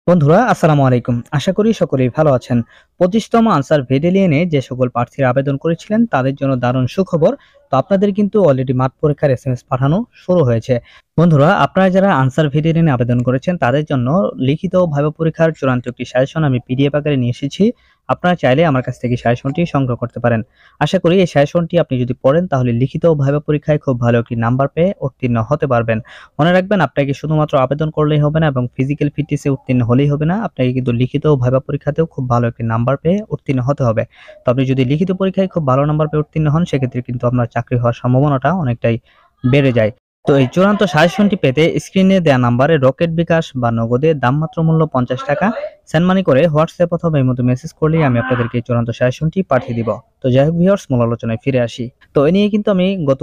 বন্ধুরা আসসালামু আলাইকুম। আশা করি সকলেই ভালো আছেন। 25তম আনসার ভেডেলিয়ানে যে সকল প্রার্থীরা আবেদন করেছিলেন তাদের জন্য দারুণ সুখবর। তো আপনাদের কিন্তু অলরেডি মাঠ পরীক্ষার এসএমএস পাঠানো শুরু হয়েছে। বন্ধুরা আপনারা যারা আনসার ভেডেলিয়ানে আবেদন করেছেন তাদের জন্য লিখিত ও ভাইভা পরীক্ষার চূড়ান্ত একটি সাজেশন আমি পিডিএফ আকারে নিয়ে এসেছি। আপনারা চাইলে আমার কাছ থেকে সাজেশনটি সংগ্রহ করতে পারেন। আশা করি এই সাজেশনটি আপনি যদি পড়েন তাহলে লিখিত ও ভাইভা পরীক্ষায় খুব ভালো একটি নাম্বার পেয়ে উত্তীর্ণ হতে পারবেন। মনে রাখবেন আপনাকে শুধুমাত্র আবেদন করলেই হবে না এবং ফিজিক্যাল ফিটনেসে উত্তীর্ণ হলেই হবে না। আপনাকে কিন্তু লিখিত ও ভাইভা পরীক্ষাতেও খুব ভালো একটি নাম্বার পেয়ে উত্তীর্ণ হতে হবে। তো আপনি যদি লিখিত পরীক্ষায় খুব ভালো নাম্বার পেয়ে উত্তীর্ণ হন সেক্ষেত্রে কিন্তু আপনার চাকরি হওয়ার সম্ভাবনাটা অনেকটাই বেড়ে যায়। তো এই চূড়ান্ত সাজেশনটি পেতে স্ক্রিনে দেয়া নাম্বারে রকেট বিকাশ বা নগদে দাম মাত্র মূল্য ৳৫০ সেন্ড মানি করে হোয়াটসঅ্যাপ অথবা ইমোতে মেসেজ করলেই আমি আপনাদেরকে এই চূড়ান্ত সাজেশনটি পাঠিয়ে দিব। তো যাই হোক ভিউয়ার্স, মূল আলোচনায় ফিরে আসি। তো এ নিয়ে কিন্তু আমি গত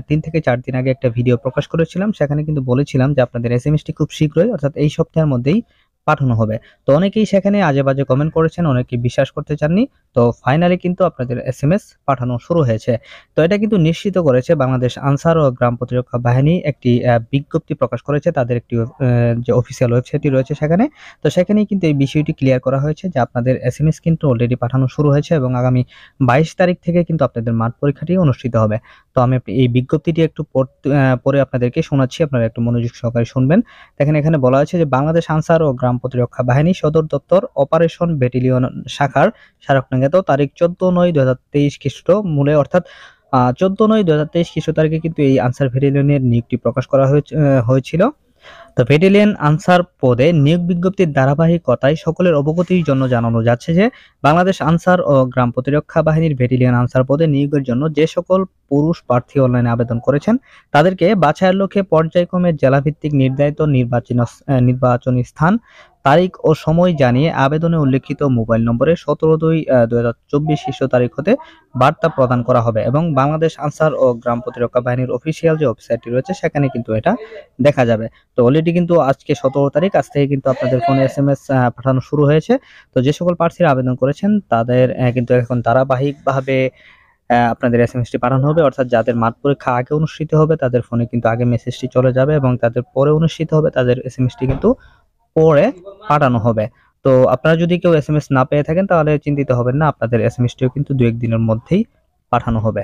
৩ থেকে ৪ দিন আগে একটা ভিডিও প্রকাশ করেছিলাম। সেখানে কিন্তু বলেছিলাম যে আপনাদের এসএমএসটি খুব শীঘ্রই অর্থাৎ এই সপ্তাহের মধ্যেই পাঠানো হবে। তো অনেকেই সেখানে আজে-বাজে কমেন্ট করেছেন, অনেকেই বিশ্বাস করতে চাননি। তো ফাইনালি কিন্তু আপনাদের এসএমএস পাঠানো শুরু হয়েছে। তো এটা কিন্তু নিশ্চিত করেছে বাংলাদেশ আনসার ও গ্রাম প্রতিরক্ষা বাহিনী একটি বিজ্ঞপ্তি প্রকাশ করেছে। তাদের একটি যে অফিসিয়াল ওয়েবসাইটটি রয়েছে সেখানে। তো সেখানেই কিন্তু এই বিষয়টি ক্লিয়ার করা হয়েছে যে আপনাদের এসএমএস কিন্তু অলরেডি পাঠানো শুরু হয়েছে এবং আগামী ২২ তারিখ থেকে কিন্তু আপনাদের মাঠ পরীক্ষাটি অনুষ্ঠিত হবে। তো আমি এই বিজ্ঞপ্তিটি একটু পড়ে আপনাদেরকে শোনাচ্ছি। আপনারা একটু মনোযোগ সহকারে শুনবেন। দেখেন এখানে বলা হয়েছে যে বাংলাদেশ আনসার ও গ্রাম প্রতিরক্ষা বাহিনী সদর দপ্তর অপারেশন ব্যাটালিয়ন শাখার স্মারকলিপিত তারিখ ১৪/৯/২০২৩ খ্রিস্ট মূলে অর্থাৎ ১৪/৯/২০২৩ খ্রিস্ট তারিখে কিন্তু এই আনসার ব্যাটালিয়নের নিয়োগটি প্রকাশ করা হয়েছিল। তো ব্যাটালিয়ন আনসার পদে নিয়োগ বিজ্ঞপ্তির ধারাবাহিকতায় সকলের অবগতির জন্য জানানো যাচ্ছে যে বাংলাদেশ আনসার ও গ্রাম প্রতিরক্ষা বাহিনীর ব্যাটালিয়ন আনসার পদে নিয়োগের জন্য যে সকল পুরুষ প্রার্থী অনলাইনে আবেদন করেছেন তাদেরকে বাছাইয়ের লক্ষ্যে পর্যায়ক্রমে জেলাভিত্তিক নির্ধারিত নির্বাচনী স্থান, তারিখ ও সময় জানিয়ে আবেদনে উল্লেখিত মোবাইল নম্বরে ১৭/২/২০২৪ খ্রিস্ট তারিখ হতে বার্তা প্রদান করা হবে এবং বাংলাদেশ আনসার ও গ্রাম প্রতিরক্ষা বাহিনীর অফিসিয়াল যে ওয়েবসাইটটি রয়েছে সেখানে কিন্তু এটা দেখা যাবে। তো অলরেডি কিন্তু আজকে ১৭ তারিখ, আজ থেকে কিন্তু আপনাদের ফোনে এসএমএস পাঠানো শুরু হয়েছে। তো যে সকল প্রার্থীরা আবেদন করেছেন তাদের কিন্তু এখন ধারাবাহিকভাবে আপনাদের এসএমএসটি পাঠানো হবে। অর্থাৎ যাদের মাঠ পরীক্ষা আগে অনুষ্ঠিত হবে তাদের ফোনে কিন্তু আগে মেসেজটি চলে যাবে এবং তাদের পরে অনুষ্ঠিত হবে তাদের এসএমএসটি কিন্তু পরে পাঠানো হবে। তো আপনারা যদি কেউ এসএমএস না পেয়ে থাকেন তাহলে চিন্তিত হবেন না। আপনাদের এসএমএসটিও কিন্তু ২-১ দিনের মধ্যেই পাঠানো হবে।